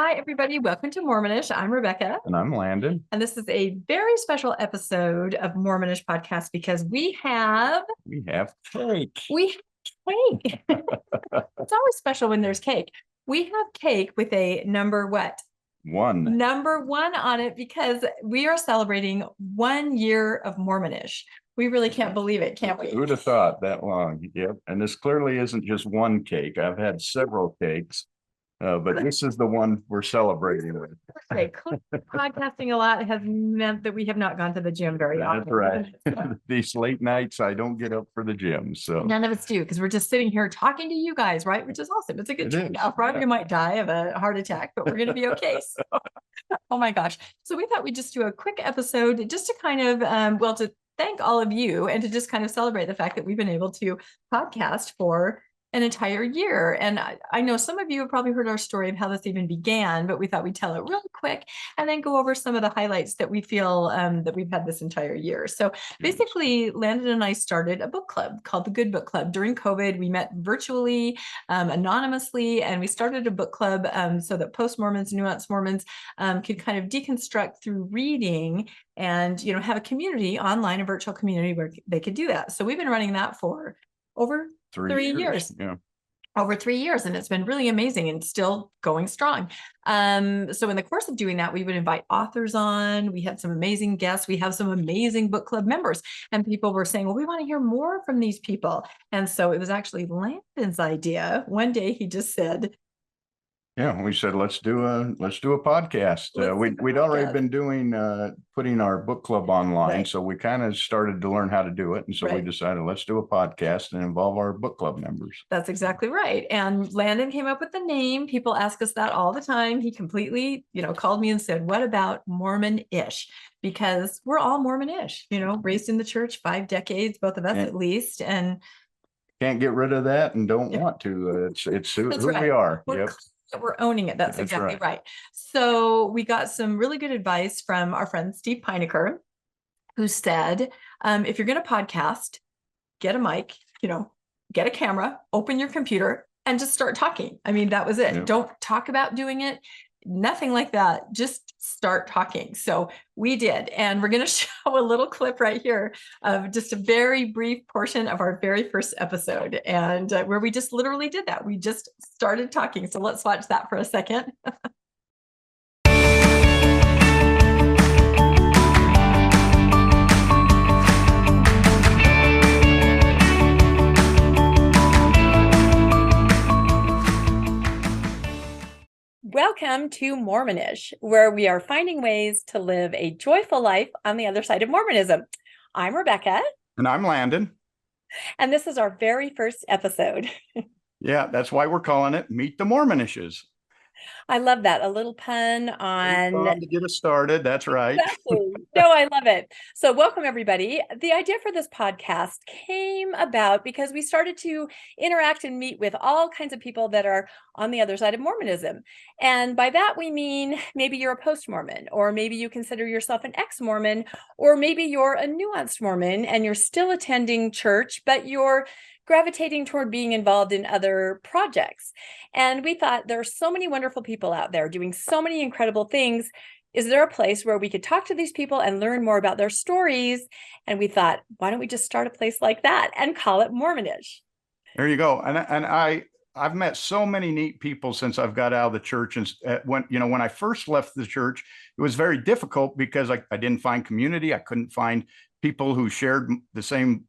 Hi, everybody. Welcome to Mormonish. I'm Rebecca. And I'm Landon. And this is a very special episode of Mormonish Podcast because we have cake. We have cake. It's always special when there's cake. We have cake with a number what? Number one on it because we are celebrating 1 year of Mormonish. We really can't believe it, can't we? Who would have thought that long? Yep. And this clearly isn't just one cake. I've had several cakes. But this is the one we're celebrating with. Okay, podcasting a lot has meant that we have not gone to the gym very often. That's right. These late nights, I don't get up for the gym. So none of us do because we're just sitting here talking to you guys, right? Which is awesome. It's a good trade-off. Probably might die of a heart attack, but we're going to be okay. So, oh my gosh. So we thought we'd just do a quick episode just to kind of, to thank all of you and to just kind of celebrate the fact that we've been able to podcast for an entire year. And I know some of you have probably heard our story of how this even began, but we thought we'd tell it really quick and then go over some of the highlights that we feel that we've had this entire year. So basically, Landon and I started a book club called the Good Book Club. During COVID, we met virtually, anonymously, and we started a book club so that post-Mormons, nuanced Mormons could kind of deconstruct through reading and, have a community online, a virtual community where they could do that. So we've been running that for over 3 years. Yeah. Over 3 years. And it's been really amazing and still going strong. So in the course of doing that, we would invite authors on. We had some amazing guests. We have some amazing book club members. And people were saying, well, we want to hear more from these people. And so it was actually Landon's idea. One day he just said, yeah, we said, let's do a podcast. We'd already been doing, putting our book club online. Right. So we kind of started to learn how to do it. And so we decided, let's do a podcast and involve our book club members. That's exactly right. And Landon came up with the name. People ask us that all the time. He completely, called me and said, what about Mormonish? Because we're all Mormonish, raised in the church 5 decades, both of us at least. And can't get rid of that and don't want to. It's who we are. We're owning it. That's exactly right. So we got some really good advice from our friend Steve Pinecker, who said, if you're going to podcast, get a mic, get a camera, open your computer and just start talking. I mean, that was it. Yep. Don't talk about doing it. Nothing like that. Just start talking. So we did. And we're going to show a little clip right here of just a very brief portion of our very first episode and where we just literally did that. We just started talking. So let's watch that for a second. Welcome to Mormonish, where we are finding ways to live a joyful life on the other side of Mormonism. I'm Rebecca. And I'm Landon. And this is our very first episode. Yeah, that's why we're calling it Meet the Mormonishes. I love that. A little pun on... to get us started. That's right. Exactly. No, I love it. So welcome, everybody. The idea for this podcast came about because we started to interact and meet with all kinds of people that are on the other side of Mormonism. And by that, we mean maybe you're a post-Mormon, or maybe you consider yourself an ex-Mormon, or maybe you're a nuanced Mormon and you're still attending church, but you're gravitating toward being involved in other projects. And we thought there are so many wonderful people out there doing so many incredible things. Is there a place where we could talk to these people and learn more about their stories? And we thought, why don't we just start a place like that and call it Mormonish? There you go. And I've met so many neat people since I've got out of the church. And when I first left the church, it was very difficult because I didn't find community. I couldn't find people who shared the same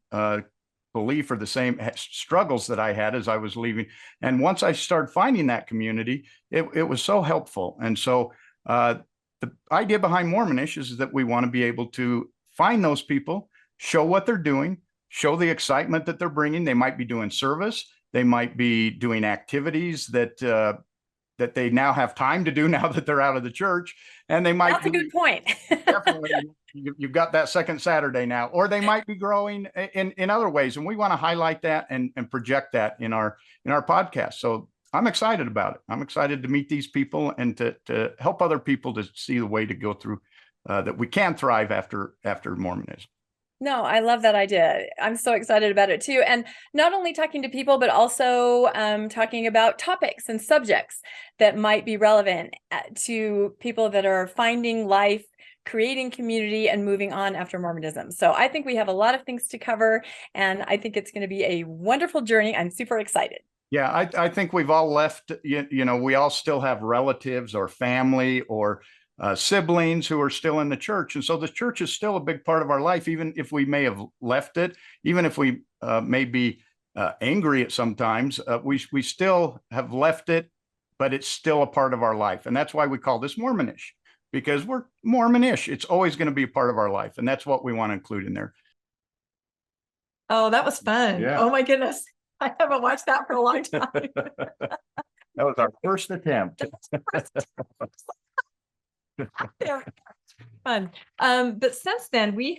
belief or the same struggles that I had as I was leaving. And once I started finding that community, it was so helpful. And so the idea behind Mormonish is that we want to be able to find those people, show what they're doing, show the excitement that they're bringing. They might be doing service. They might be doing activities that they now have time to do now that they're out of the church. And they might... That's a good point. Definitely. You've got that second Saturday now, or they might be growing in other ways. And we want to highlight that and project that in our podcast. So I'm excited about it. I'm excited to meet these people and to help other people to see the way to go through that we can thrive after Mormonism. No, I love that idea. I'm so excited about it too. And not only talking to people, but also talking about topics and subjects that might be relevant to people that are finding life, creating community, and moving on after Mormonism. So I think we have a lot of things to cover, and I think it's going to be a wonderful journey. I'm super excited. Yeah, I think we've all left, we all still have relatives or family or siblings who are still in the church. And so the church is still a big part of our life, even if we may have left it, even if we may be angry at sometimes, we still have left it, but it's still a part of our life. And that's why we call this Mormonish, because we're Mormonish. It's always going to be a part of our life. And that's what we want to include in there. Oh, that was fun. Yeah. Oh my goodness. I haven't watched that for a long time. That was our first attempt. Fun. But since then we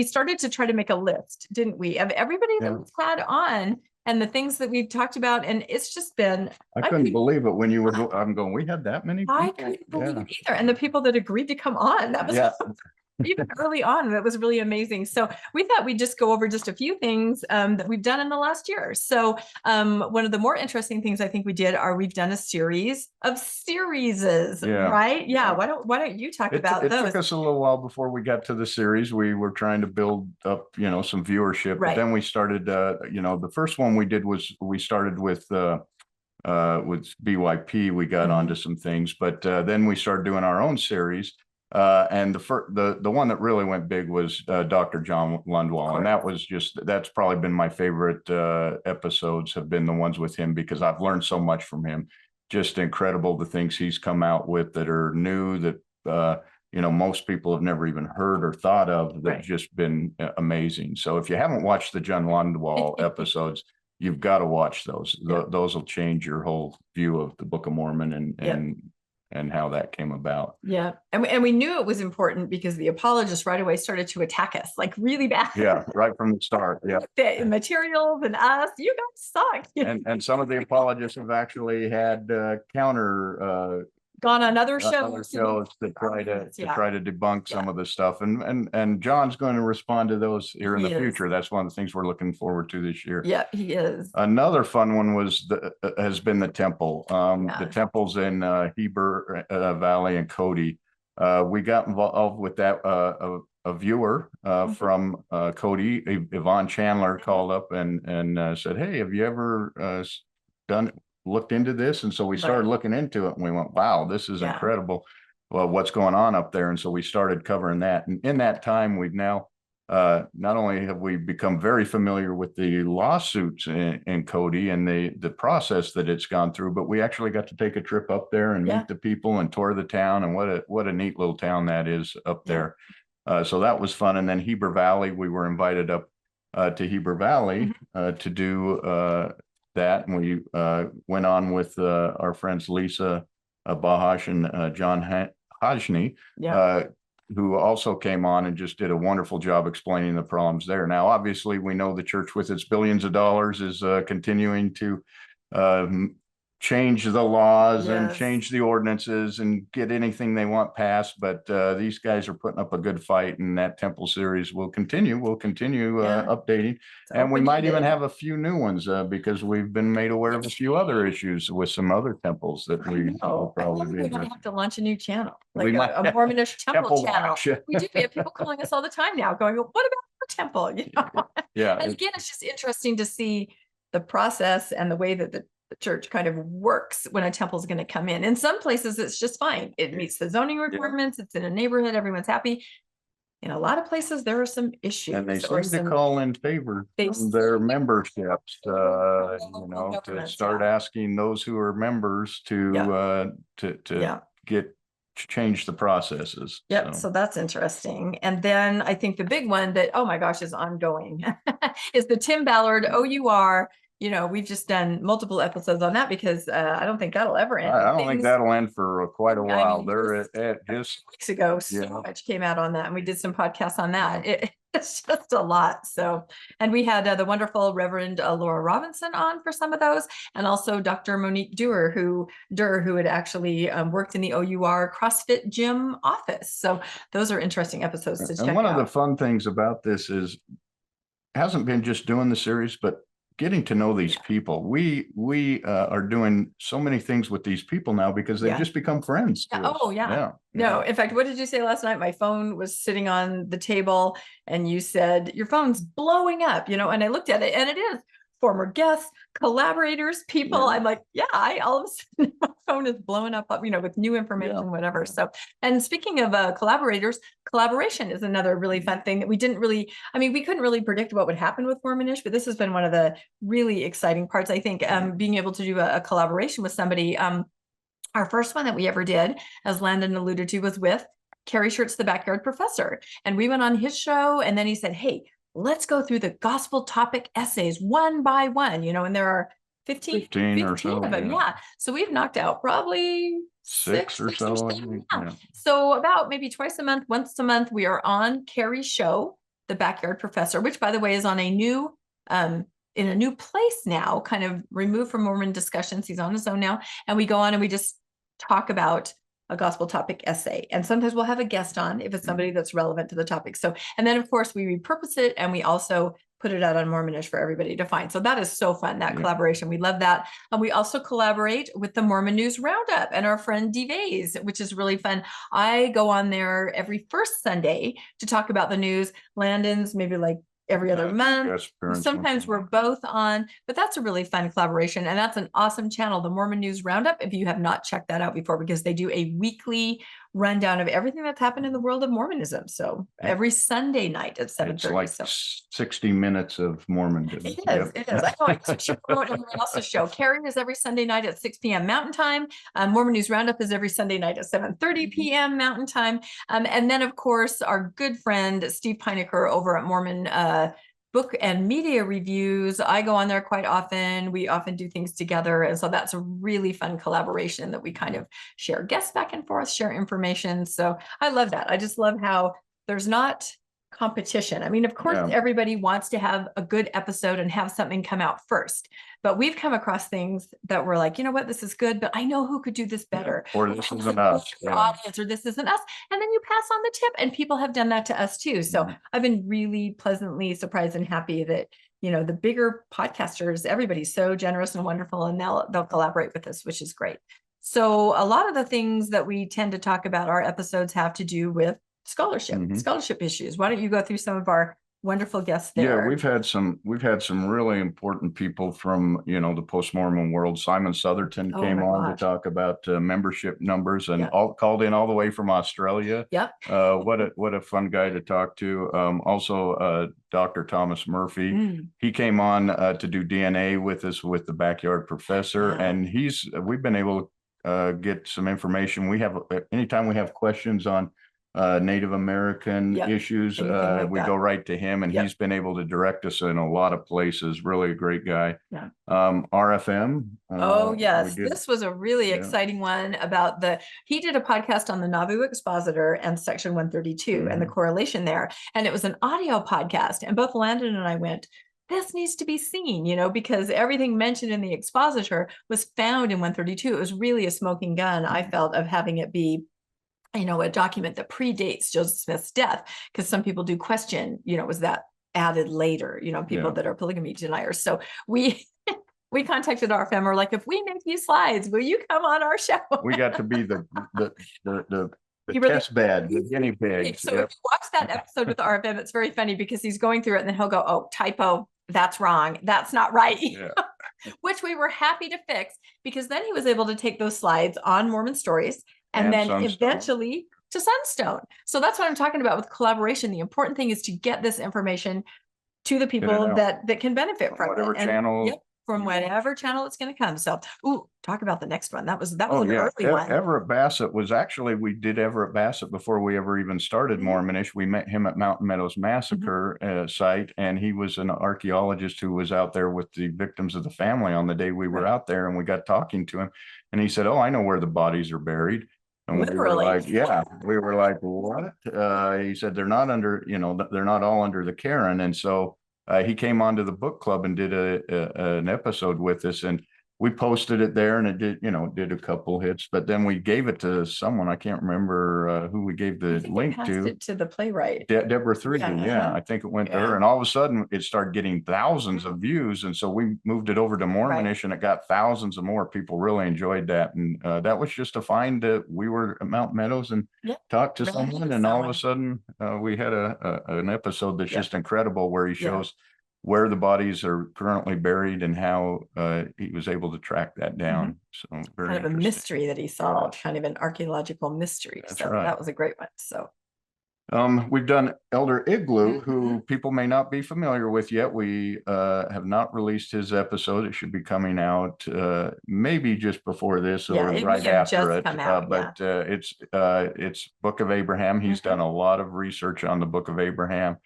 started to try to make a list, didn't we, of everybody that we've had on and the things that we've talked about. And it's just been, I couldn't believe it when you were, I'm going, we had that many people? I couldn't believe it either. And the people that agreed to come on, that was even early on, that was really amazing. So we thought we'd just go over just a few things that we've done in the last year. So one of the more interesting things I think we did are we've done a series of right? Yeah. Why don't you talk about those? It took us a little while before we got to the series. We were trying to build up, some viewership, but then we started, the first one we did was we started with BYP. We got onto some things, but then we started doing our own series. And the one that really went big was Dr. John Lundwall, and that's probably been my favorite episodes have been the ones with him, because I've learned so much from him. Just incredible, the things he's come out with that are new, that most people have never even heard or thought of, that just been amazing. So if you haven't watched the John Lundwall episodes, you've got to watch those. Those will change your whole view of the Book of Mormon and how that came about. Yeah. And we knew it was important because the apologists right away started to attack us like really bad. Yeah, right from the start. Yeah. The materials and us, you guys suck. And some of the apologists have actually had gone on other shows to try to debunk some of the stuff, and John's going to respond to those here in the future. That's one of the things we're looking forward to this year. Yeah, he is. Another fun one has been the temple. The temples in Heber Valley and Cody. We got involved with that. A viewer from Cody, Yvonne Chandler, called up and said, "Hey, have you ever looked into this?" And so we started looking into it, and we went, "Wow, this is incredible. Well, what's going on up there?" And so we started covering that. And in that time, we've now not only have we become very familiar with the lawsuits in Cody and the process that it's gone through, but we actually got to take a trip up there and meet the people and tour the town, and what a neat little town that is up there. So that was fun. And then Heber Valley, we were invited up to Heber Valley to do that, and we went on with our friends Lisa Bahash and John Hajni, who also came on and just did a wonderful job explaining the problems there. Now, obviously, we know the church with its billions of dollars is continuing to change the laws and change the ordinances and get anything they want passed. But these guys are putting up a good fight, and that temple series will continue. We'll continue updating, and we might even have a few new ones because we've been made aware of a few other issues with some other temples that we will probably be. We're going to have to launch a new channel, like a Mormonish temple channel. We do. We have people calling us all the time now, going, "Well, what about our temple?" And again, it's just interesting to see the process and the way that the church kind of works when a temple is going to come in. In some places, it's just fine. It meets the zoning requirements. It's in a neighborhood. Everyone's happy. In a lot of places, there are some issues. And they seem to call in favor from their memberships, to start asking those who are members to change the processes. So that's interesting. And then I think the big one that, oh my gosh, is ongoing is the Tim Ballard OUR. We've just done multiple episodes on that because I don't think that'll ever end. I don't think that'll end for quite a while. There, just weeks ago, so much came out on that, and we did some podcasts on that. It's just a lot. So, and we had the wonderful Reverend Laura Robinson on for some of those, and also Dr. Monique Durr, who had actually worked in the OUR CrossFit gym office. So those are interesting episodes to check out. And one of the fun things about this is, hasn't been just doing the series, but getting to know these people. We are doing so many things with these people now because they've just become friends. Oh, yeah. No, in fact, what did you say last night? My phone was sitting on the table and you said, your phone's blowing up, and I looked at it and it is. Former guests, collaborators, people. I'm like, all of a sudden my phone is blowing up, with new information, whatever. So, and speaking of collaborators, collaboration is another really fun thing that we couldn't really predict what would happen with Mormonish, but this has been one of the really exciting parts, I think, being able to do a collaboration with somebody. Our first one that we ever did, as Landon alluded to, was with Carrie Shirt's The Backyard Professor. And we went on his show and then he said, hey, let's go through the gospel topic essays one by one, and there are 15 or so of them. Yeah. So we've knocked out probably six or so. So about maybe twice a month, once a month, we are on Carrie's show, The Backyard Professor, which by the way is on a new, in a new place now, kind of removed from Mormon discussions. He's on his own now. And we go on and we just talk about a gospel topic essay. And sometimes we'll have a guest on if it's somebody that's relevant to the topic. So, and then of course we repurpose it and we also put it out on Mormonish for everybody to find. So that is so fun, that collaboration. We love that. And we also collaborate with the Mormon News Roundup and our friend DeVays, which is really fun. I go on there every first Sunday to talk about the news. Landon's maybe like every other month. Sometimes we're both on, but that's a really fun collaboration. And that's an awesome channel, the Mormon News Roundup, if you have not checked that out before, because they do a weekly rundown of everything that's happened in the world of Mormonism. So every Sunday night at 7:30. It's like 60 minutes of Mormonism. It is. It is. I know. I should promote everyone else's show. Carrie is every Sunday night at 6 p.m. Mountain Time. Mormon News Roundup is every Sunday night at 7:30 p.m. Mountain Time. And then, of course, our good friend Steve Pinecker over at Mormon Book and Media Reviews. I go on there quite often. We often do things together. And so that's a really fun collaboration that we kind of share guests back and forth, share information. So I love that. I just love how there's not competition. I mean, of course, everybody wants to have a good episode and have something come out first, but we've come across things that we're like, you know what, this is good, but I know who could do this better. Or this isn't us. Audience, or this isn't us. And then you pass on the tip, and people have done that to us too. So I've been really pleasantly surprised and happy that, the bigger podcasters, everybody's so generous and wonderful, and they'll collaborate with us, which is great. So a lot of the things that we tend to talk about, our episodes have to do with scholarship issues. Why don't you go through some of our wonderful guests there? Yeah, we've had some really important people from, the post-Mormon world. Simon Southerton came on to talk about membership numbers, and called in all the way from Australia. What a fun guy to talk to. Also, Dr. Thomas Murphy. He came on to do DNA with us with the Backyard Professor, and we've been able to get some information. We have, anytime we have questions on Native American issues, we go right to him, and he's been able to direct us in a lot of places. Really a great guy. RFM. This was a really exciting one about he did a podcast on the Nauvoo Expositor and Section 132 and the correlation there. And it was an audio podcast. And both Landon and I went, this needs to be seen, because everything mentioned in the expositor was found in 132. It was really a smoking gun, I felt, of having it be a document that predates Joseph Smith's death, because some people do question, was that added later, people that are polygamy deniers. So we contacted our family. We're like, if we make you slides, will you come on our show? We got to be the test bed, the guinea pig. So if you watch that episode with RFM, it's very funny because he's going through it and then he'll go, oh, typo, that's wrong. That's not right. Which we were happy to fix, because then he was able to take those slides on Mormon Stories and then Sunstone. Eventually to Sunstone. So that's what I'm talking about with collaboration. The important thing is to get this information to the people that can benefit from whatever channel. From whatever channel it's going to come. So, talk about the next one. That was an early one. Everett Bassett was actually, we did Everett Bassett before we ever even started Mormonish. We met him at Mountain Meadows Massacre site, and he was an archaeologist who was out there with the victims of the family on the day we were out there, and we got talking to him, and he said, "Oh, I know where the bodies are buried." And we were Literally. like, yeah, we were like, what? He said, they're not under, they're not all under the Karen. And so he came onto the book club and did an episode with us, and we posted it there, and it did, did a couple hits, but then we gave it to someone. I can't remember who we gave the link to. It to the playwright. Deborah Three. Yeah, I think it went to her, and all of a sudden it started getting thousands of views. And so we moved it over to Mormonish, and it got thousands of more. People really enjoyed that. And that was just to find that we were at Mount Meadows and talked to someone, and all of a sudden we had an episode that's just incredible, where he shows where the bodies are currently buried and how he was able to track that down. So very kind of a mystery that he solved, kind of an archeological mystery. That's so right. That was a great one. So we've done Elder Igloo, who people may not be familiar with yet. We have not released his episode. It should be coming out maybe just before this or right after it. But it's Book of Abraham. He's done a lot of research on the Book of Abraham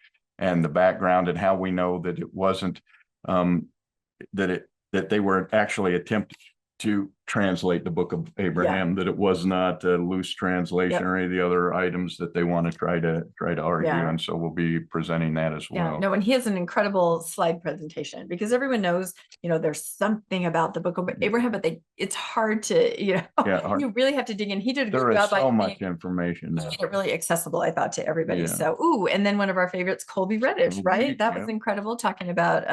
and the background, and how we know that it wasn't that they were actually attempting to translate the Book of Abraham, that it was not a loose translation or any of the other items that they want to try to argue. And so we'll be presenting that as well. No, and he has an incredible slide presentation, because everyone knows, there's something about the Book of Abraham, but it's hard to, you really have to dig in. He did a good job. There is so much information. Made it really accessible, I thought, to everybody. So, and then one of our favorites, Colby Reddish, right? That was incredible, talking about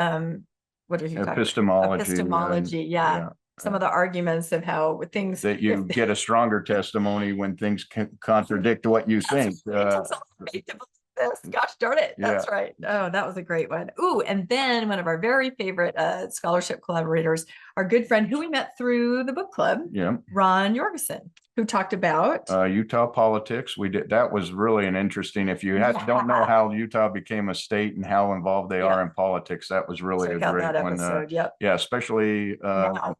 what did you talk about? Epistemology. Some of the arguments of how things that you get a stronger testimony when things can contradict what you think. Gosh darn it. That's right. Oh, that was a great one. Ooh, and then one of our very favorite scholarship collaborators, our good friend who we met through the book club, Ron Jorgensen, who talked about Utah politics. We did. That was really an interesting, if you don't know how Utah became a state and how involved they are in politics, that was really a great one. Especially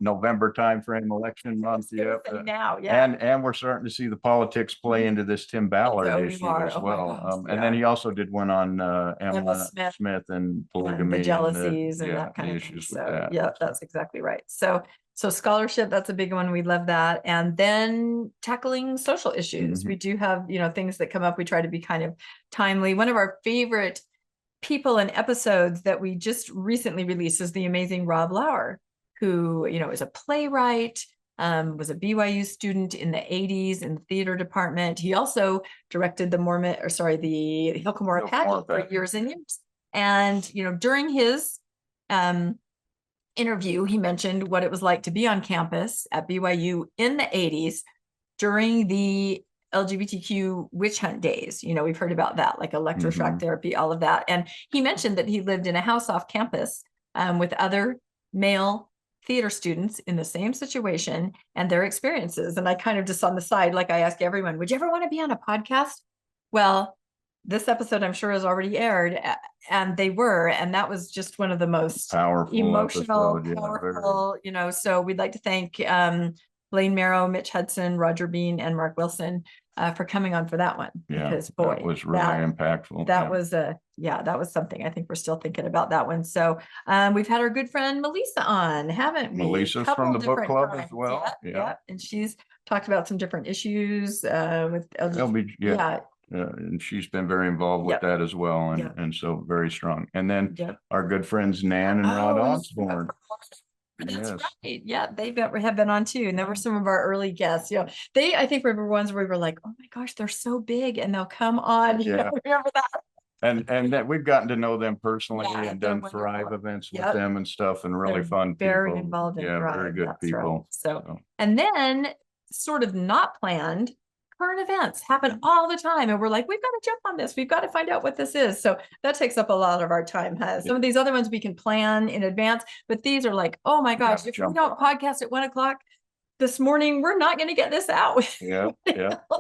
November timeframe, election month. And we're starting to see the politics play into this Tim Ballard issue as well. And then he also did one on Emma Smith and polygamy, the jealousies and that kind of issues. So that's exactly right. So scholarship, that's a big one. We love that. And then tackling social issues. We do have, things that come up. We try to be kind of timely. One of our favorite people and episodes that we just recently released is the amazing Rob Lauer, who, is a playwright, was a BYU student in the 80s in the theater department. He also directed the Hilcomora Pageant for years and years. And, during his interview, he mentioned what it was like to be on campus at BYU in the 80s during the LGBTQ witch hunt days. We've heard about that, like electroshock therapy, all of that. And he mentioned that he lived in a house off campus with other male theater students in the same situation and their experiences. And I kind of just on the side, like I ask everyone, would you ever want to be on a podcast? Well, this episode, I'm sure, has already aired, and they were, and that was just one of the most emotional, powerful, so we'd like to thank Blaine Merrow, Mitch Hudson, Roger Bean, and Mark Wilson for coming on for that one. Because boy, that was really impactful. That was that was something. I think we're still thinking about that one. So we've had our good friend Melissa on, haven't we? Melissa's from the book club as well. And she's talked about some different issues with LGBT. And she's been very involved with that as well, and so very strong. And then our good friends Nan and Rod Osborne. That's right. Yeah, they have been on too, and there were some of our early guests. They, I think, were ones where we were like, "Oh my gosh, they're so big," and they'll come on. Remember that? And that we've gotten to know them personally and done Thrive events with them and stuff, and really fun. Very involved in Thrive. Very good people. Right. So, and then sort of not planned. Current events happen all the time, and we're like, we've got to jump on this. We've got to find out what this is. So that takes up a lot of our time. Some of these other ones we can plan in advance, but these are like, oh my gosh, if we don't podcast at 1:00 this morning, we're not going to get this out.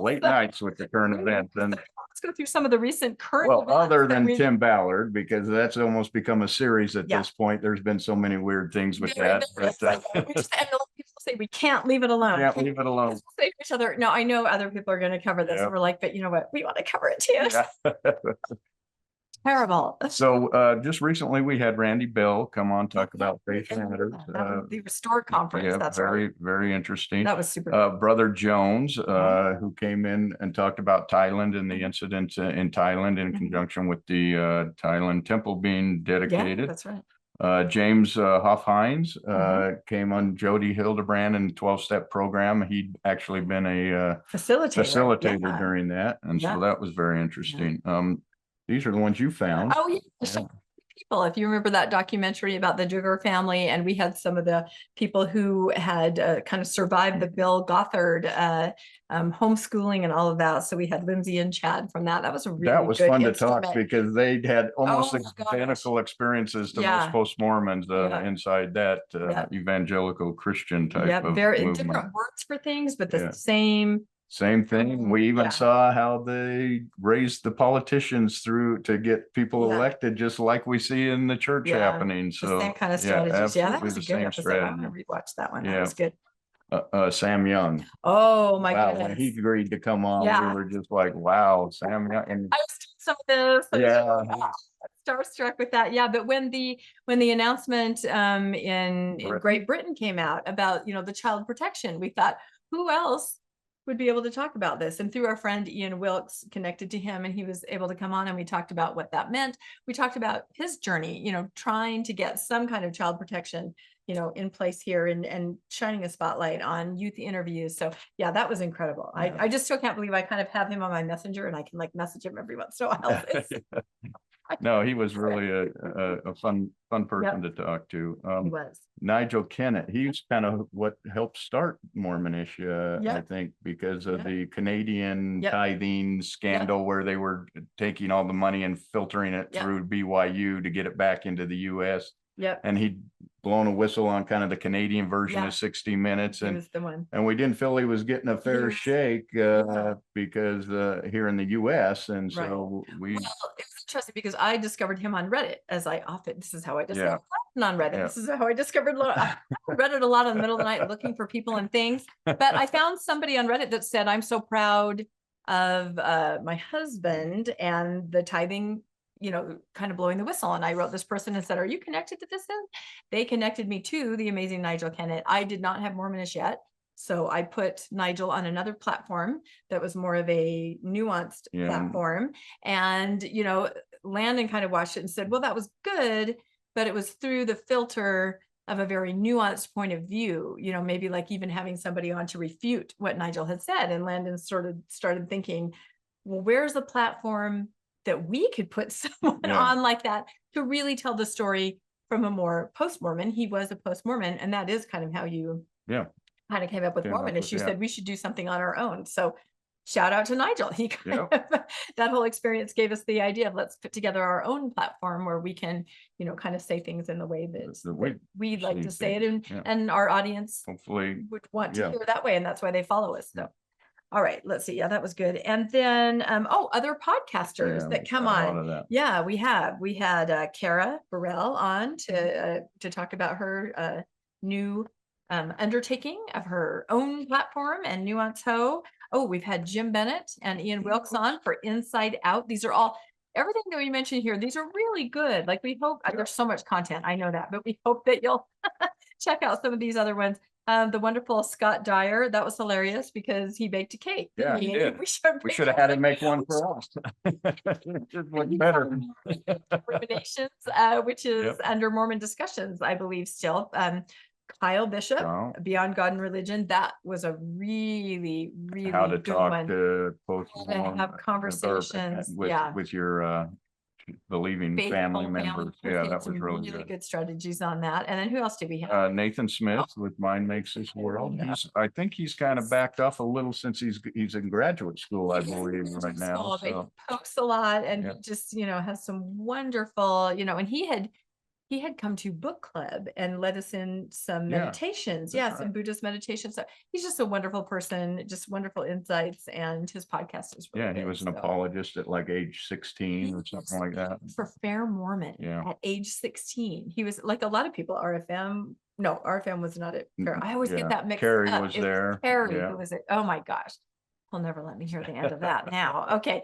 Late nights with the current events. And let's go through some of the recent current events. Other than Tim Ballard, because that's almost become a series at this point. There's been so many weird things with that. We just people say we can't leave it alone. Can't leave it alone. Say to each other, no, I know other people are going to cover this. And we're like, but you know what? We want to cover it too. Terrible. So just recently we had Randy Bell come on, talk about faith matters. The Restore conference. Yeah, That's very, right. very interesting. That was super. Brother Jones, who came in and talked about Thailand and the incidents in Thailand in conjunction with the Thailand temple being dedicated. Yeah, that's right. James Hoff-Hines came on Jody Hildebrand and 12-step program. He'd actually been a facilitator during that. And so that was very interesting. These are the ones you found. Oh, yeah. People, if you remember that documentary about the Duggar family, and we had some of the people who had kind of survived the Bill Gothard homeschooling and all of that. So we had Lindsay and Chad from that. That was a really that was good fun instrument. to talk because they had almost identical experiences to most post-Mormons inside that evangelical Christian type of very movement. Different words for things, but the same thing. We even saw how they raised the politicians through to get people elected, just like we see in the church happening. So the same kind of strategies. That was a good episode. I'm gonna rewatch that one. That was good. Sam Young. Oh my goodness. When he agreed to come on, we were just like, wow, Sam Young. And I was doing some of this. Starstruck with that. Yeah. But when the announcement in Great Britain came out about, the child protection, we thought, who else would be able to talk about this? And through our friend Ian Wilkes, connected to him, and he was able to come on, and we talked about what that meant. We talked about his journey, trying to get some kind of child protection, in place here, and shining a spotlight on youth interviews. So yeah, that was incredible. I just still can't believe I kind of have him on my messenger, and I can message him every once in a while. No, he was really a fun person to talk to. He was. Nigel Kennett, he's kind of what helped start Mormonish, I think, because of the Canadian tithing scandal where they were taking all the money and filtering it through BYU to get it back into the US. And he'd blown a whistle on kind of the Canadian version of 60 Minutes. And, was the one. And we didn't feel he was getting a fair shake because here in the US. And so it was interesting because I discovered him on Reddit, as I often, this is how I discovered on Reddit. This is how I discovered Reddit a lot in the middle of the night looking for people and things. But I found somebody on Reddit that said, I'm so proud of my husband and the tithing, kind of blowing the whistle. And I wrote this person and said, are you connected to this? They connected me to the amazing Nigel Kennett. I did not have Mormonish yet. So I put Nigel on another platform that was more of a nuanced platform. And, Landon kind of watched it and said, well, that was good, but it was through the filter of a very nuanced point of view, maybe like even having somebody on to refute what Nigel had said. And Landon sort of started thinking, well, where's the platform that we could put someone on like that to really tell the story from a more post-Mormon? He was a post-Mormon, and that is kind of how you kind of came up with Mormonish. You said we should do something on our own. So shout out to Nigel. He kind of, that whole experience gave us the idea of let's put together our own platform where we can, kind of say things in the way that we'd like to say it. And our audience hopefully would want to hear that way. And that's why they follow us. So, all right, let's see. Yeah, that was good. And then, other podcasters that come on. Yeah, we had Kara Burrell on to talk about her new undertaking of her own platform and Nuance Ho. Oh, we've had Jim Bennett and Ian Wilkes on for Inside Out. These are all, everything that we mentioned here, these are really good. Like we hope, there's so much content, I know that, but we hope that you'll check out some of these other ones. The wonderful Scott Dyer, that was hilarious because he baked a cake. Yeah, he did. We should have had him make one for us. Just look better. Ruminations, which is under Mormon Discussions, I believe still. Kyle Bishop, Beyond God and Religion. That was a really, really how to good talk one. To have conversations with your believing family members. That was really good strategies on that. And then who else did we have? Nathan Smith with Mind Makes This World. I think he's kind of backed off a little since he's in graduate school, I believe, right now. So. He posts a lot and he just, has some wonderful, and he had come to book club and led us in some meditations. Some Buddhist meditations. So he's just a wonderful person, just wonderful insights, and his podcast is really he was an apologist at like age 16 or something like that. For Fair Mormon at age 16. He was like a lot of people, RFM. No, RFM was not at Fair. I always get that mixed Carrie up. was there. Carrie who was it? Oh my gosh. He'll never let me hear the end of that now. Okay.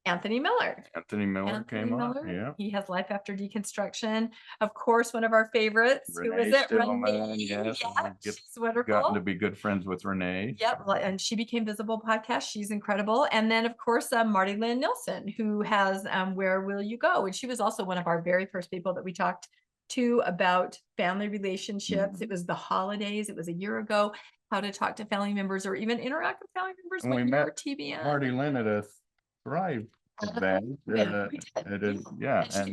Anthony Miller. Anthony Miller came on. Yeah. He has Life After Deconstruction. Of course, one of our favorites. Who is it? Renee. Yes. Yeah, she's wonderful. Gotten to be good friends with Renee. Yep. And She Became Visible podcast. She's incredible. And then, of course, Marty Lynn Nilsson, who has Where Will You Go? And she was also one of our very first people that we talked to about family relationships. It was the holidays. It was a year ago. How to talk to family members or even interact with family members when we met TBN. Marty Lynn at a Thrive event. And she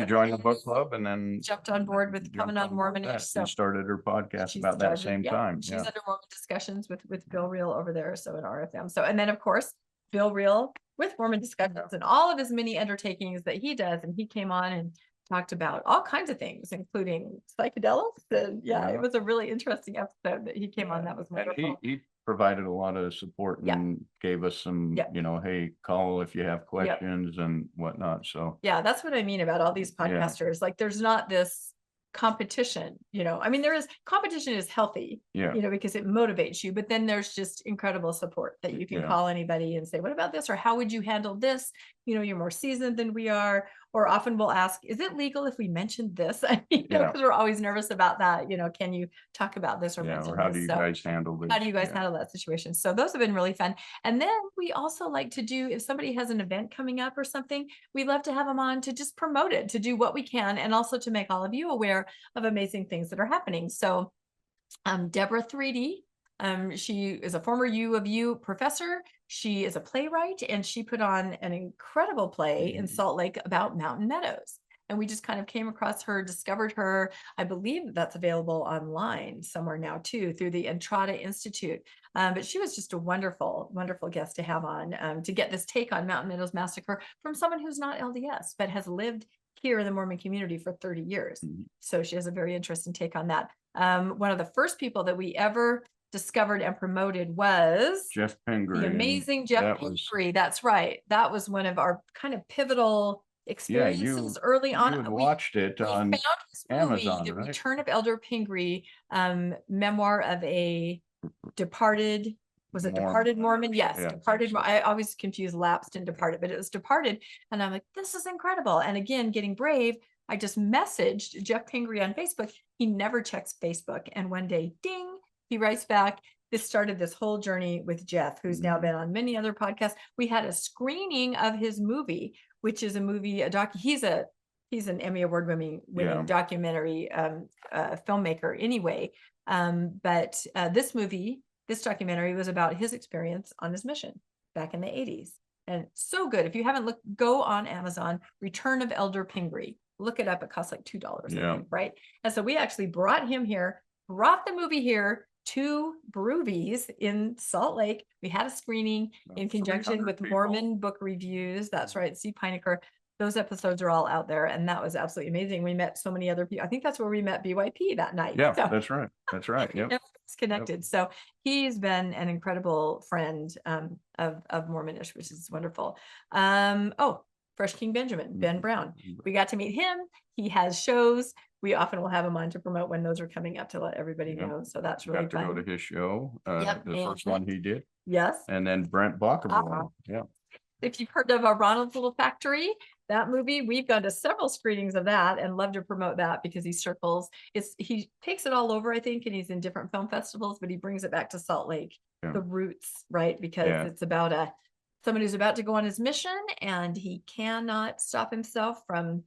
joined the book club and then jumped on board with coming on Mormonish. So started her podcast about that same time. She's under Mormon Discussions with Bill Reel over there, so at RFM. So, and then of course Bill Reel with Mormon Discussions and all of his many undertakings that he does, and he came on and talked about all kinds of things, including psychedelics. And it was a really interesting episode that he came on. That was wonderful. And he provided a lot of support and gave us some, hey, call if you have questions and whatnot. So that's what I mean about all these podcasters. Like, there's not this competition, I mean, competition is healthy, because it motivates you, but then there's just incredible support that you can call anybody and say, what about this? Or how would you handle this? You're more seasoned than we are. Or often we'll ask, is it legal if we mentioned this? Because we're always nervous about that. Can you talk about this or mention or how this? do you guys handle this? How do you guys handle that situation? So those have been really fun. And then we also like to do, if somebody has an event coming up or something, we love to have them on to just promote it, to do what we can, and also to make all of you aware of amazing things that are happening. So Deborah 3D, she is a former U of U professor. She is a playwright, and she put on an incredible play in Salt Lake about Mountain Meadows. And we just kind of came across her, discovered her. I believe that's available online somewhere now too, through the Entrada Institute. But she was just a wonderful, wonderful guest to have on, to get this take on Mountain Meadows Massacre from someone who's not LDS, but has lived here in the Mormon community for 30 years. So she has a very interesting take on that. One of the first people that we ever discovered and promoted was Jeff Pingree. The amazing Jeff Pingree. That's right. That was one of our kind of pivotal experiences early on. You had watched it on Amazon, The right? Return of Elder Pingree, memoir of a departed, was it Departed Mormon? Yes, Departed. I always confuse lapsed and departed, but it was Departed. And I'm like, this is incredible. And again, getting brave, I just messaged Jeff Pingree on Facebook. He never checks Facebook. And one day, ding, he writes back. This started this whole journey with Jeff, who's now been on many other podcasts. We had a screening of his movie, which is a movie, he's an Emmy Award winning documentary filmmaker anyway. But this documentary was about his experience on his mission back in the 80s. And so good. If you haven't looked, go on Amazon, Return of Elder Pingree. Look it up. It costs like $2, I think, right? And so we actually brought him here, brought the movie here to Broovies in Salt Lake. We had a screening in conjunction with Mormon Book Reviews. That's right, Steve Heinecker. Those episodes are all out there, and that was absolutely amazing. We met so many other people. I think that's where we met BYP that night. Yeah, so, that's right. That's right. Yep. It's connected. Yep. So he's been an incredible friend of Mormonish, which is wonderful. Fresh King Benjamin, Ben Brown. We got to meet him. He has shows. We often will have him on to promote when those are coming up to let everybody know. So that's really fun. Got to go to his show. The first one he did. Yes. And then Brent Bockerman. Yeah. If you've heard of Ronald's Little Factory, that movie, we've gone to several screenings of that and love to promote that because he takes it all over, I think, and he's in different film festivals, but he brings it back to Salt Lake, the roots, right? Because it's about someone who's about to go on his mission and he cannot stop himself from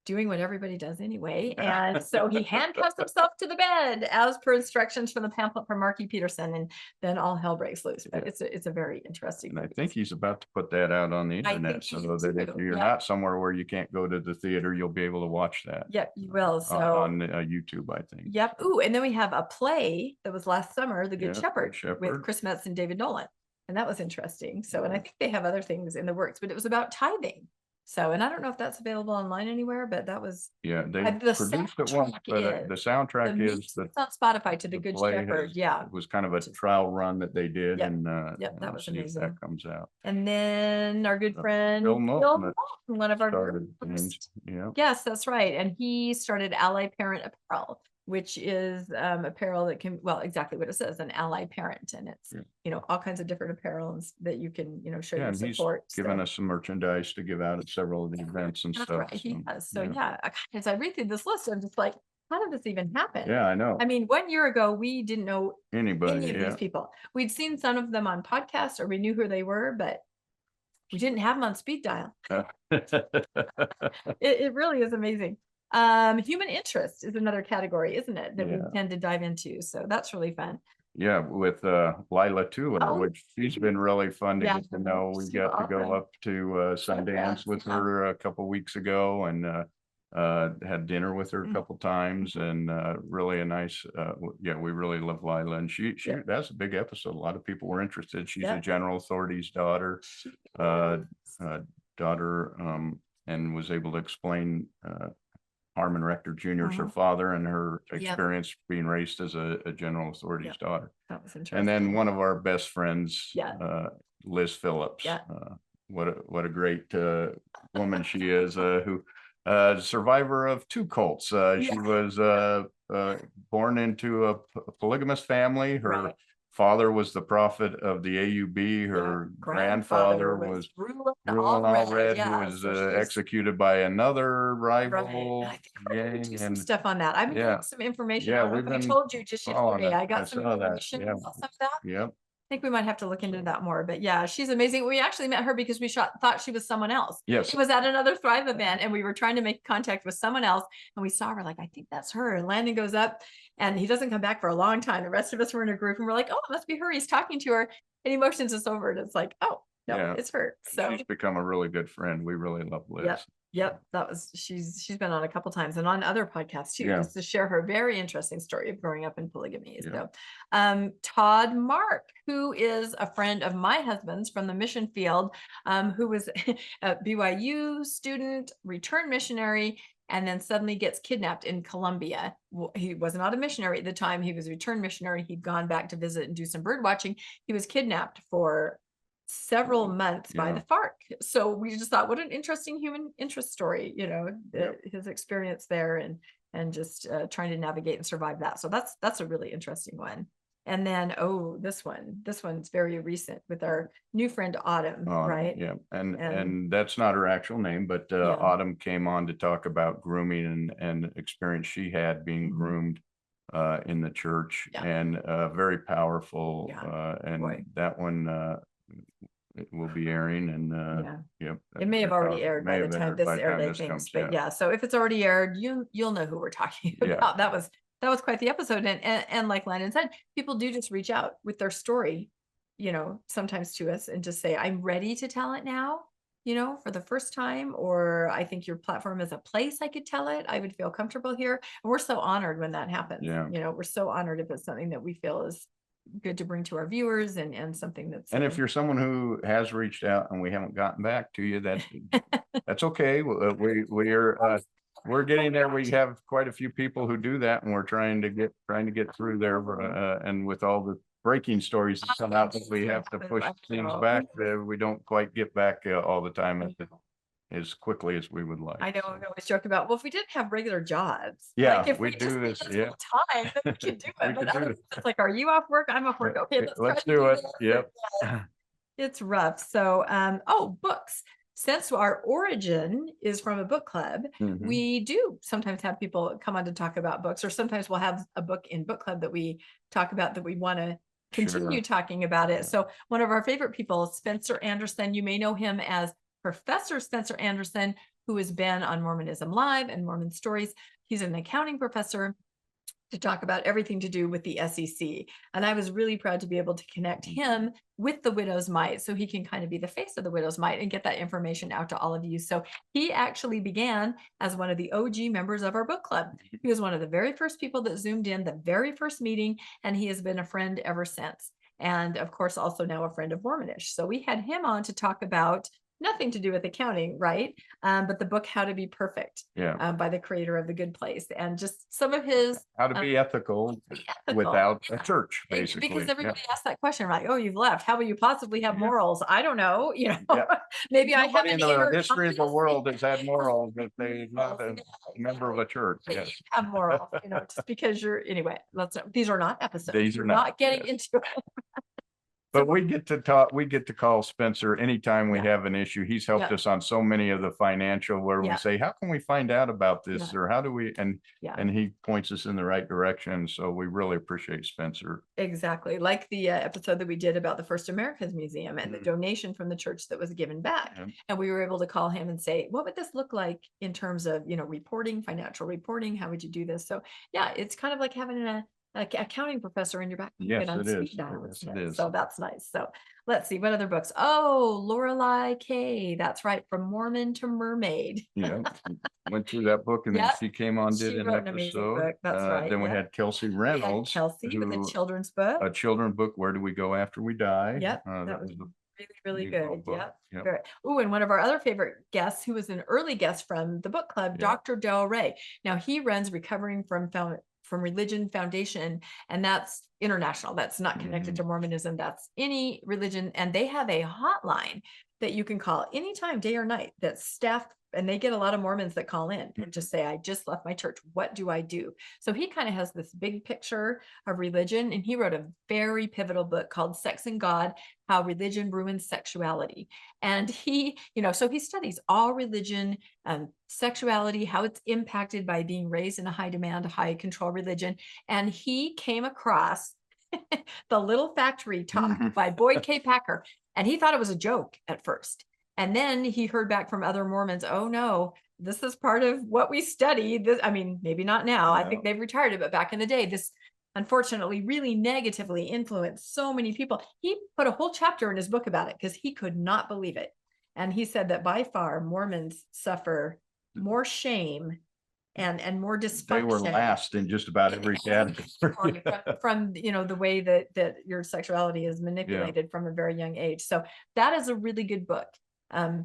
doing what everybody does anyway. And so he handcuffs himself to the bed as per instructions from the pamphlet from Marky Peterson, and then all hell breaks loose. But it's a very interesting movie. I think he's about to put that out on the internet so that if you're not somewhere where you can't go to the theater, you'll be able to watch that. Yep, you will. So on YouTube, I think. Yep. Ooh, and then we have a play that was last summer, The Good Shepherd, with Chris Metz and David Nolan. And that was interesting. So, and I think they have other things in the works, but it was about tithing. So, and I don't know if that's available online anywhere, but that was they produced it once, but the soundtrack is it's on Spotify to The Good Shepherd. It was kind of a trial run that they did, and that was amazing. That comes out. And then our good friend Bill Moulton, one of our first, yes, that's right, and he started Ally Parent Apparel, which is apparel that can, well, exactly what it says, an ally parent. And it's, all kinds of different apparel that you can, show your support. He's given us some merchandise to give out at several of the events and stuff. Right. He has. So as I read through this list, I'm just like, how did this even happen? Yeah, I know. I mean, 1 year ago, we didn't know any of Anybody, these people. We'd seen some of them on podcasts, or we knew who they were, but we didn't have them on speed dial. It really is amazing. Human interest is another category, isn't it, that we tend to dive into. So that's really fun. Yeah, with Lila Tuller, which she's been really fun to get to know. We got to go up to Sundance with her a couple weeks ago, and had dinner with her a couple times, and really a nice, we really love Lila, and she that's a big episode. A lot of people were interested. She's a general authority's daughter, and was able to explain Harmon Rector Jr. is her father, and her experience being raised as a general authority's daughter. That was interesting. And then one of our best friends, Liz Phillips. What a great woman she is, who survivor of 2 cults. She was born into a polygamous family. Her father was the prophet of the AUB. Her grandfather was Ruling All Red, who was executed by another rival gang. Some stuff on that. I've been getting some information. I told you just yesterday. I got some information about some of that. Yep. I think we might have to look into that more, but she's amazing. We actually met her because we thought she was someone else. Yes. She was at another Thrive event, and we were trying to make contact with someone else, and we saw her, like, I think that's her. And Landon goes up, and he doesn't come back for a long time. The rest of us were in a group, and we're like, oh, it must be her. He's talking to her, and he motions us over, and it's like, oh, no, it's her. So she's become a really good friend. We really love Liz. Yep. She's been on a couple times and on other podcasts too, just to share her very interesting story of growing up in polygamy. So, Todd Mark, who is a friend of my husband's from the mission field, who was a BYU student, returned missionary, and then suddenly gets kidnapped in Colombia. He was not a missionary at the time. He was a returned missionary. He'd gone back to visit and do some bird watching. He was kidnapped for several months by the FARC. So we just thought, what an interesting human interest story, his experience there, and just trying to navigate and survive that. So that's a really interesting one. And then, this one's very recent with our new friend Autumn, right? Yeah. And that's not her actual name, but Autumn came on to talk about grooming and experience she had being groomed in the church, and very powerful. And that one, it will be airing, and it may have already aired by the time this aired, I think. But so if it's already aired, you'll know who we're talking about. That was quite the episode. And like Landon said, people do just reach out with their story, sometimes to us, and just say, I'm ready to tell it now, for the first time, or I think your platform is a place I could tell it. I would feel comfortable here. And we're so honored when that happens. We're so honored if it's something that we feel is good to bring to our viewers, and something that's, and if you're someone who has reached out and we haven't gotten back to you, that's okay. We're getting there. We have quite a few people who do that, and we're trying to get through there, and with all the breaking stories that come out, that we have to push things back, we don't quite get back all the time as quickly as we would like. I know. I always joke about, well, if we didn't have regular jobs, if we do this, time, then we could do it. But it's like, are you off work? I'm off work. Okay, let's do it. Yep. It's rough. So, books. Since our origin is from a book club, we do sometimes have people come on to talk about books, or sometimes we'll have a book in book club that we talk about, that we want to continue talking about it. So one of our favorite people, Spencer Anderson, you may know him as Professor Spencer Anderson, who has been on Mormonism Live and Mormon Stories. He's an accounting professor to talk about everything to do with the SEC. And I was really proud to be able to connect him with the Widow's Mite, so he can kind of be the face of the Widow's Mite and get that information out to all of you. So he actually began as one of the OG members of our book club. He was one of the very first people that Zoomed in the very first meeting, and he has been a friend ever since. And of course, also now a friend of Mormonish. So we had him on to talk about nothing to do with accounting, right? But the book How to Be Perfect, by the creator of The Good Place, and just some of his how to be ethical without a church, basically. Because everybody asks that question, right? Oh, you've left. How will you possibly have morals? I don't know. Maybe I have in the history of the world has had morals if they're not a member of a church. Yes, have morals. Just because you're anyway. These are not episodes. These are not getting into it. But we get to talk, we get to call Spencer anytime we have an issue. He's helped us on so many of the financial where we say, how can we find out about this? Or how do we, and he points us in the right direction. So we really appreciate Spencer. Exactly. Like the episode that we did about the First Americas Museum and the donation from the church that was given back. And we were able to call him and say, what would this look like in terms of, reporting, financial reporting? How would you do this? So yeah, it's kind of like having an accounting professor in your back. Yes, it is. Yes, it is. So that's nice. So let's see what other books. Oh, Lorelei K. That's right. From Mormon to Mermaid. Went through that book and then she came on, did an episode. Book. That's right. Then we had Kelsey Reynolds. Kelsey with a children's book. A children's book. Where do we go after we die? Yep. That was really good. Yep. Oh, and one of our other favorite guests, who was an early guest from the book club, Dr. Del Rey. Now he runs Recovering from Religion Foundation, and that's international. That's not connected to Mormonism. That's any religion. And they have a hotline that you can call anytime, day or night, that's staffed. And they get a lot of Mormons that call in and just say, I just left my church. What do I do? So he kind of has this big picture of religion. And he wrote a very pivotal book called Sex and God, How Religion Ruins Sexuality. And he, so he studies all religion, sexuality, how it's impacted by being raised in a high demand, high control religion. And he came across The Little Factory Talk by Boyd K. Packer. And he thought it was a joke at first. And then he heard back from other Mormons, oh no, this is part of what we study. This, I mean, maybe not now. I think they've retired it, but back in the day, this unfortunately really negatively influenced so many people. He put a whole chapter in his book about it because he could not believe it. And he said that by far Mormons suffer more shame and more dysfunction. They were last in just about every category. from the way that your sexuality is manipulated from a very young age. So that is a really good book.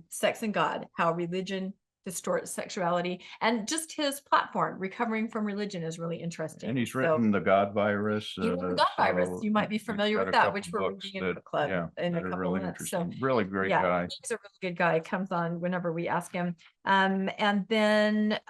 Sex and God, How Religion Distorts Sexuality, and just his platform, Recovering from Religion, is really interesting. And he's written The God Virus. The God Virus, you might be familiar with that, which we're reading in the club in a couple really months. So really great guy. He's a really good guy. Comes on whenever we ask him. And then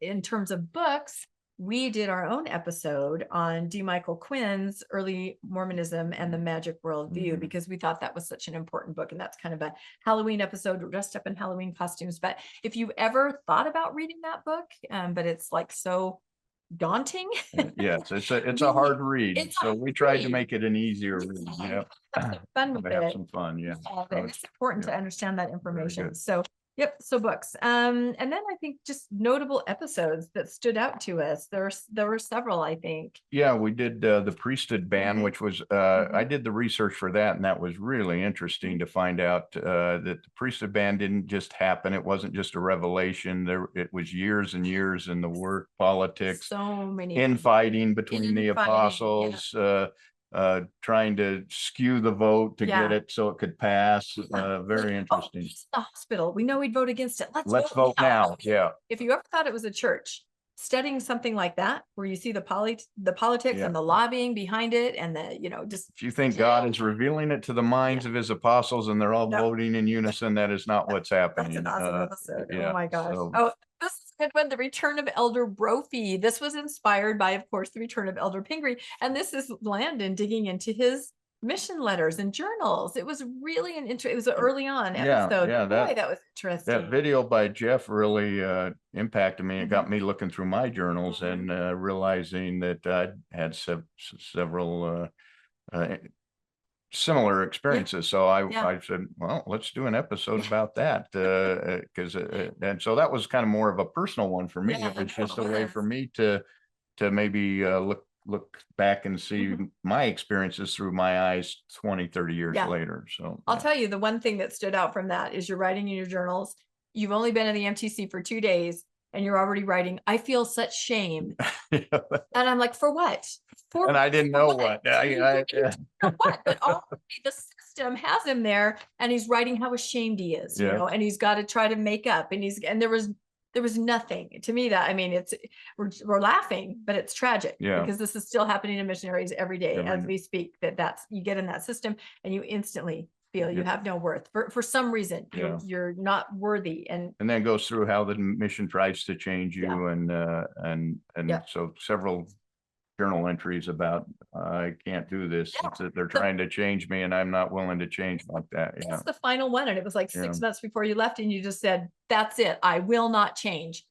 in terms of books, we did our own episode on D. Michael Quinn's Early Mormonism and the Magic Worldview, because we thought that was such an important book. And that's kind of a Halloween episode. We're dressed up in Halloween costumes. But if you've ever thought about reading that book, but it's like so daunting. Yes, it's a hard read. So we tried to make it an easier read. Fun with have some fun. It's important to understand that information. So so books. And then I think just notable episodes that stood out to us. There were several, I think. Yeah, we did the priesthood ban, which was I did the research for that, and that was really interesting to find out that the priesthood ban didn't just happen. It wasn't just a revelation. It was years and years in the work, politics, so many infighting between the apostles. Trying to skew the vote to get it so it could pass. Very interesting. The hospital. We know we'd vote against it. Let's vote now. Yeah. If you ever thought it was a church, studying something like that, where you see the politics and the lobbying behind it, and just. If you think God is revealing it to the minds of his apostles and they're all voting in unison, that is not what's happening. That's an awesome episode. Oh my gosh. This is a good one. The Return of Elder Brophy. This was inspired by, of course, the Return of Elder Pingree. And this is Landon digging into his mission letters and journals. It was really it was an early on episode. That was interesting. That video by Jeff really impacted me. It got me looking through my journals and realizing that I had several similar experiences. So I said, well, let's do an episode about that. And so that was kind of more of a personal one for me. It was just a way for me to maybe look back and see my experiences through my eyes 20, 30 years later. So I'll tell you, the one thing that stood out from that is you're writing in your journals. You've only been in the MTC for 2 days and you're already writing, I feel such shame. And I'm like, for what? And I didn't know what. What? But already the system system has him there, and he's writing how ashamed he is, you know, and he's got to try to make up, and there was nothing to me that, I mean, we're laughing, but it's tragic because this is still happening to missionaries every day as we speak, that's you get in that system and you instantly feel you have no worth for some reason. You're not worthy. And That's the final one. And it was like 6 months before you left and you just said, that's it. I will not change.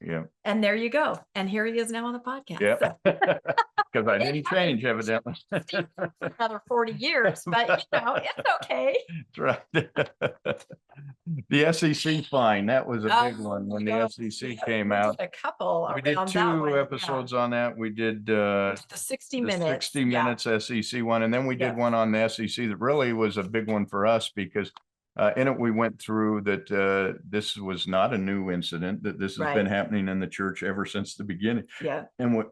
And there you go. And here he is now on the podcast. Because I didn't change, evidently. Another 40 years, but you know, it's okay. That's right. The SEC fine, that was a big one when the SEC came out. A couple. We did 2 episodes on that. We did the 60 minutes. 60 minutes SEC one, and then we did one on the SEC that really was a big one for us because in it we went through that this was not a new incident, that this has been happening in the church ever since the beginning. And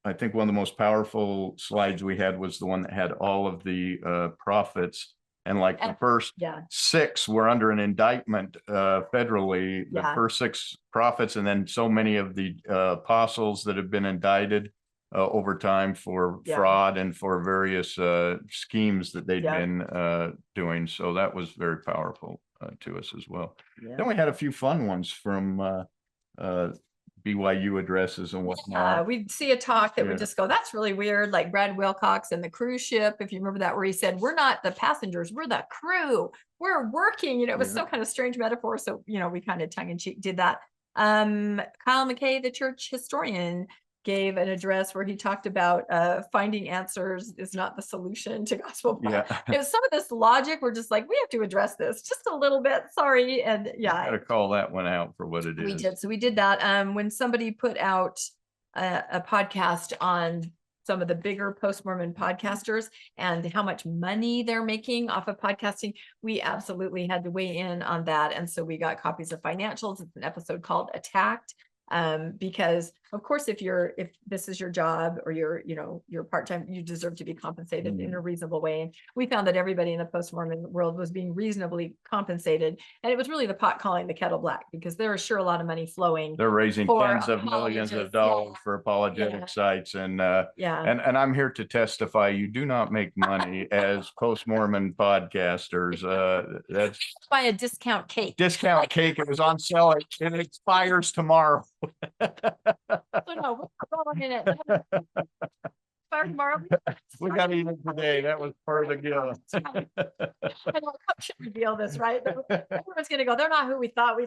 I think one of the most powerful slides we had was the one that had all of the prophets, and like the first 6 were under an indictment federally, the first 6 prophets, and then so many of the apostles that have been indicted over time for fraud and for various schemes that they'd been doing. So that was very powerful to us as well. Then we had a few fun ones from BYU addresses and whatnot. We'd see a talk that would just go, that's really weird, like Brad Wilcox and the cruise ship, if you remember that, where he said, we're not the passengers, we're the crew, we're working, you know, it was some kind of strange metaphor. So, you know, we kind of tongue-in-cheek did that. Kyle McKay, the church historian, gave an address where he talked about finding answers is not the solution to gospel. It was some of this logic. We're just like, we have to address this just a little bit. Sorry. And I gotta call that one out for what it is. We did. So we did that. When somebody put out a podcast on some of the bigger post-Mormon podcasters and how much money they're making off of podcasting, we absolutely had to weigh in on that. And so we got copies of financials. It's an episode called Attacked. Because of course, if this is your job or you're part-time, you deserve to be compensated in a reasonable way. And we found that everybody in the post-Mormon world was being reasonably compensated. And it was really the pot calling the kettle black, because there is sure a lot of money flowing. They're raising tens of millions of dollars for apologetic sites. And I'm here to testify, you do not make money as post-Mormon podcasters. That's buy a discount cake. Cake. It was on sale and it expires tomorrow. So no, we're in it. Tomorrow. We got to eat it today. That was part of the deal. I know, should reveal this, right? Everyone's going to go, they're not who we thought we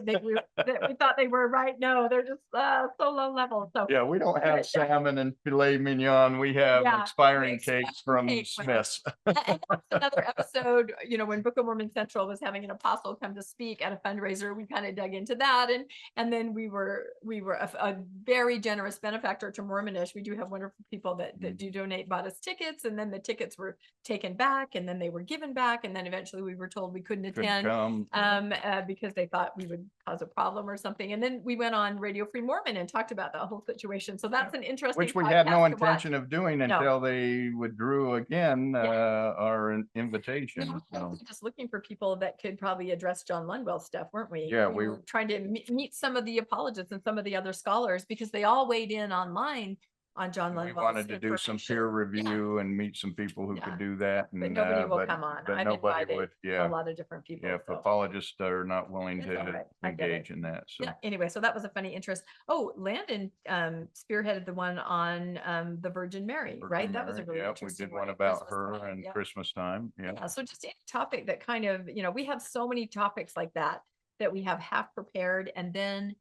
thought they were, right? No, they're just so low level. So yeah, we don't have salmon and filet mignon. We have expiring cakes from Smith's. And another episode, you know, when Book of Mormon Central was having an apostle come to speak at a fundraiser, we kind of dug into that. And then we were a very generous benefactor to Mormonish. We do have wonderful people that do donate, bought us tickets, and then the tickets were taken back, and then they were given back, and then eventually we were told we couldn't attend because they thought we would cause a problem or something. And then we went on Radio Free Mormon and talked about that whole situation. So that's an interesting, which we had no intention of doing until they withdrew again our invitation. We were just looking for people that could probably address John Lundwell stuff, weren't we? Yeah, we were trying to meet some of the apologists and some of the other scholars, because they all weighed in online on John Lundwell's. We wanted to do some peer review and meet some people who could do that. But nobody will come on. But I've nobody invited would. a lot of different people. Yeah, if apologists are not willing to engage in that. So anyway, so that was a funny interest. Oh, Landon spearheaded the one on the Virgin Mary, right? That was a really interesting we did one about her and Christmas time. Yeah. So just any topic that kind of, you know, we have so many topics like that we have half prepared, and then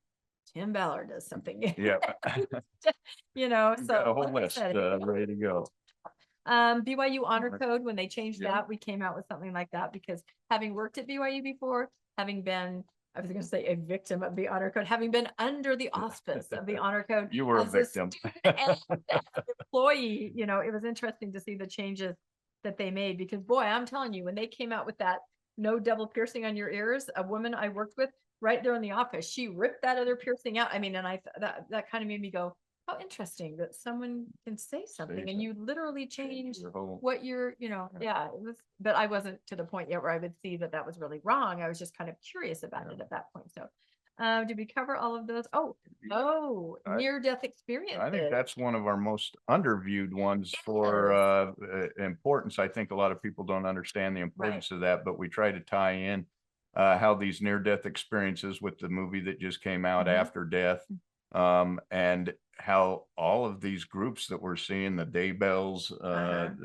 Tim Ballard does something. Yeah. You know, so got a whole list ready to go. BYU honor code, when they changed that, we came out with something like that, because having worked at BYU before, having been, I was going to say a victim of the honor code, having been under the auspice of the honor code. You were a victim. And as an employee, you know, it was interesting to see the changes that they made, because boy, I'm telling you, when they came out with that no double piercing on your ears, a woman I worked with right there in the office, she ripped that other piercing out. I mean, and that kind of made me go, How interesting that someone can say something and you literally change what you're, it was, but I wasn't to the point yet where I would see that that was really wrong. I was just kind of curious about it at that point. So, did we cover all of those? Near-death experience. I think that's one of our most underviewed ones for importance. I think a lot of people don't understand the importance of that, but we try to tie in how these near-death experiences with the movie that just came out, After Death, and how all of these groups that we're seeing, the Daybells,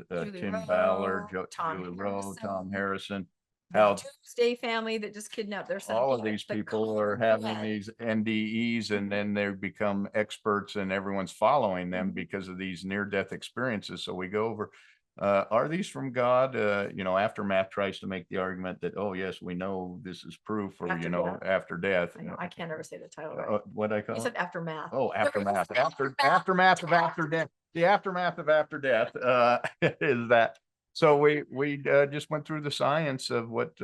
Tim Ballard, Julie Rowe, Tom Harrison, how Doomsday family that just kidnapped their son. all of these people are having these NDEs, and then they become experts and everyone's following them because of these near-death experiences. So we go over, are these from God? Aftermath tries to make the argument that, oh yes, we know this is proof, or after death. I can't ever say the title right. What I call you said Aftermath. Oh, Aftermath. Aftermath of After Death. The aftermath of After Death is that. So we just went through the science of what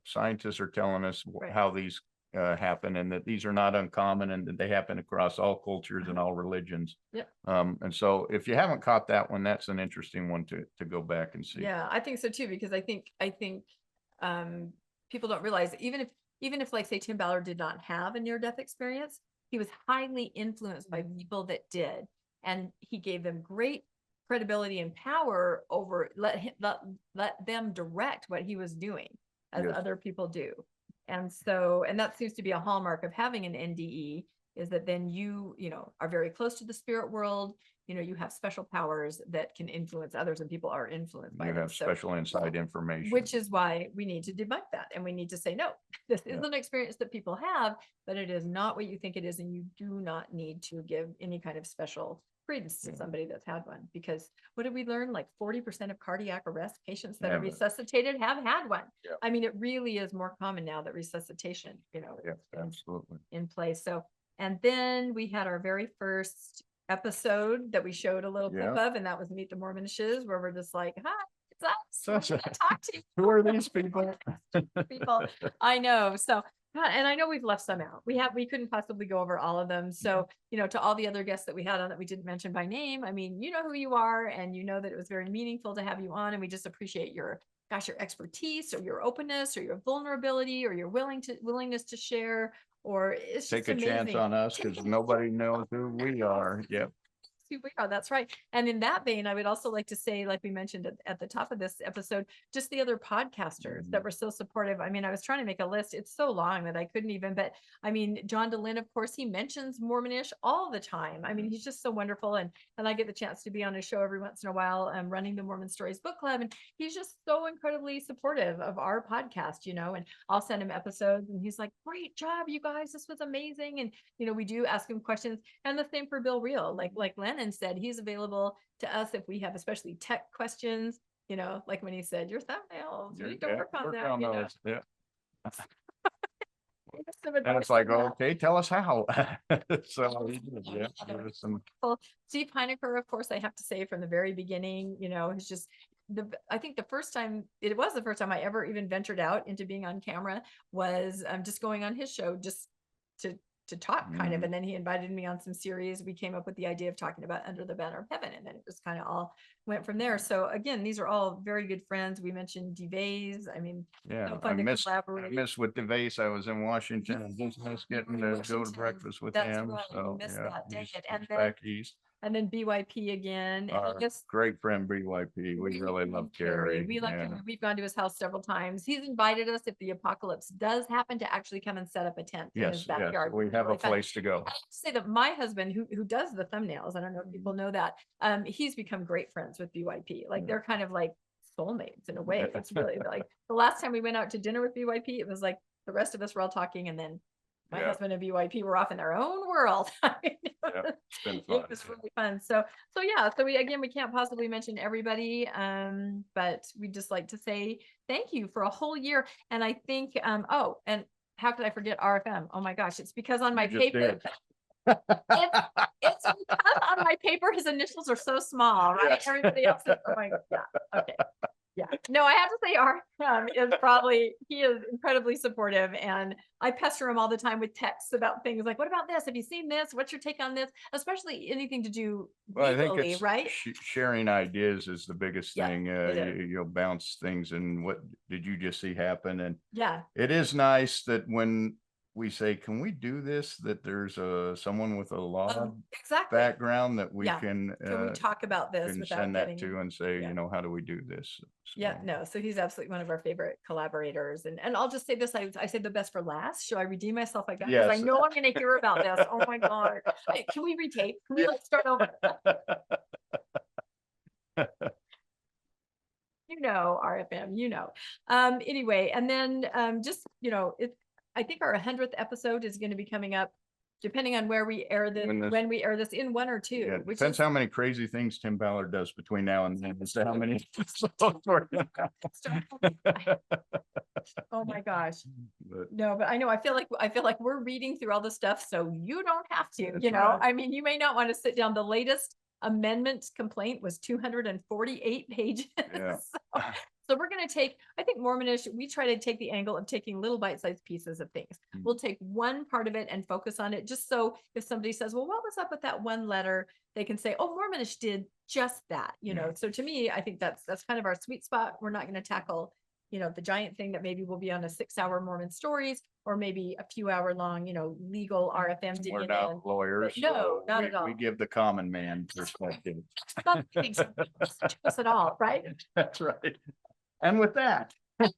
scientists are telling us, how these happen, and that these are not uncommon, and that they happen across all cultures and all religions. Yep. And so if you haven't caught that one, that's an interesting one to go back and see. Yeah, I think so too, because I think people don't realize that even if like say Tim Ballard did not have a near-death experience, he was highly influenced by people that did, and he gave them great credibility and power over, let them direct what he was doing, as other people do. And that seems to be a hallmark of having an NDE, is that then you are very close to the spirit world. You have special powers that can influence others, and people are influenced by them. You have special inside information, which is why we need to debunk that, and we need to say, no, this is an experience that people have, but it is not what you think it is, and you do not need to give any kind of special credence to somebody that's had one. Because what did we learn? Like 40% of cardiac arrest patients that are resuscitated have had one. I mean, it really is more common now that resuscitation, absolutely in place. So, and then we had our very first episode that we showed a little clip of, and that was Meet the Mormonishes, where we're just like, hi, it's us. Talk to you. Who are these people? I know. So, and I know we've left some out. We couldn't possibly go over all of them. So, to all the other guests that we had on that we didn't mention by name, I mean, you know who you are, and you know that it was very meaningful to have you on, and we just appreciate your expertise, or your openness, or your vulnerability, or your willingness to share, or it's take a chance on us, because nobody knows who we are. Yep. We are. That's right. And in that vein, I would also like to say, like we mentioned at the top of this episode, just the other podcasters that were so supportive. I mean, I was trying to make a list. It's so long that I couldn't even, but I mean, John DeLynn, of course, he mentions Mormonish all the time. I mean, he's just so wonderful. And I get the chance to be on his show every once in a while, running the Mormon Stories Book Club. And he's just so incredibly supportive of our podcast, and I'll send him episodes, and he's like, great job, you guys. This was amazing. And, we do ask him questions, and the same for Bill Reel, like Landon said, he's available to us if we have especially tech questions, like when he said, your thumbnails, you need to work on that. Yeah. And it's like, okay, tell us how. So Steve Heinecker, of course, I have to say from the very beginning, it's just I think the first time I ever even ventured out into being on camera was just going on his show just to talk kind of, and then he invited me on some series. We came up with the idea of talking about Under the Banner of Heaven, and then it just kind of all went from there. So again, these are all very good friends. We mentioned DeVays. I mean, so fun to collaborate. I missed with DeVays. I was in Washington and just missed getting to go to breakfast with him. Right. So that day. And then back east. And then BYP again. Our great friend BYP. We really love Carrie. We love Carrie. We've gone to his house several times. He's invited us, if the apocalypse does happen, to actually come and set up a tent in his backyard. We have a place to go. I have to say that my husband, who does the thumbnails, I don't know if people know that, he's become great friends with BYP. Like they're kind of like soulmates in a way. It's really like the last time we went out to dinner with BYP, it was like the rest of us were all talking, and then my husband and BYP were off in their own world. It's been fun. It was really fun. So we can't possibly mention everybody, but we just like to say thank you for a whole year. And I think, and how could I forget RFM? Oh my gosh, it's because on my paper, it's because on my paper his initials are so small, right? Everybody else is, oh my God. Okay. Yeah. No, I have to say he is incredibly supportive, and I pester him all the time with texts about things like, what about this? Have you seen this? What's your take on this? Especially anything to do legally, right? Sharing ideas is the biggest thing. You'll bounce things, and what did you just see happen? And it is nice that when we say, can we do this? That there's someone with a law background that we can we talk about this without send that to and say, how do we do this? So. So he's absolutely one of our favorite collaborators. And I'll just say this, I say the best for last. Shall I redeem myself? Because I know I'm going to hear about this. Oh my God. Can we retape? Can we start over? RFM, anyway, and then I think our 100th episode is going to be coming up, depending on where we air this, when we air this, in 1 or 2. Yeah, depends how many crazy things Tim Ballard does between now and then. As to how many. Oh my gosh. But I know, I feel like we're reading through all the stuff, so you don't have to, right. I mean, you may not want to sit down. The latest amendment complaint was 248 pages. Yeah. So we're going to take, I think Mormonish, we try to take the angle of taking little bite-sized pieces of things. We'll take one part of it and focus on it, just so if somebody says, well, what was up with that one letter? They can say, oh, Mormonish did just that, So to me, I think that's kind of our sweet spot. We're not going to tackle, the giant thing that maybe will be on a 6-hour Mormon stories, or maybe a few hour long, legal RFM. We're not lawyers. But no, not at all. We give the common man perspective. Not us at all, right? That's right. And with that. No,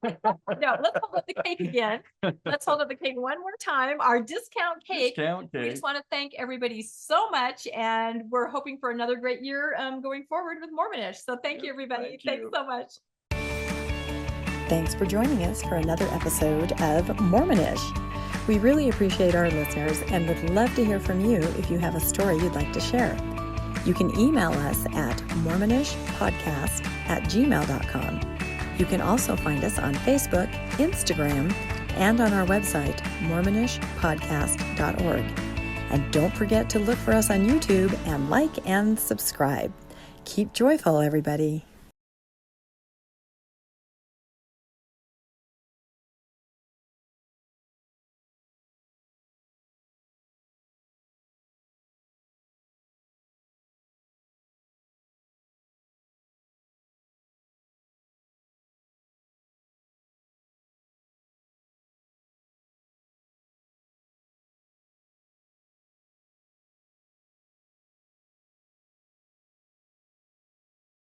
let's hold up the cake again. Let's hold up the cake one more time. Our discount cake. We just want to thank everybody so much. And we're hoping for another great year going forward with Mormonish. So thank you, everybody. Thanks so much. Thanks for joining us for another episode of Mormonish. We really appreciate our listeners and would love to hear from you if you have a story you'd like to share. You can email us at mormonishpodcast@gmail.com. You can also find us on Facebook, Instagram, and on our website, mormonishpodcast.org. And don't forget to look for us on YouTube and like and subscribe. Keep joyful, everybody.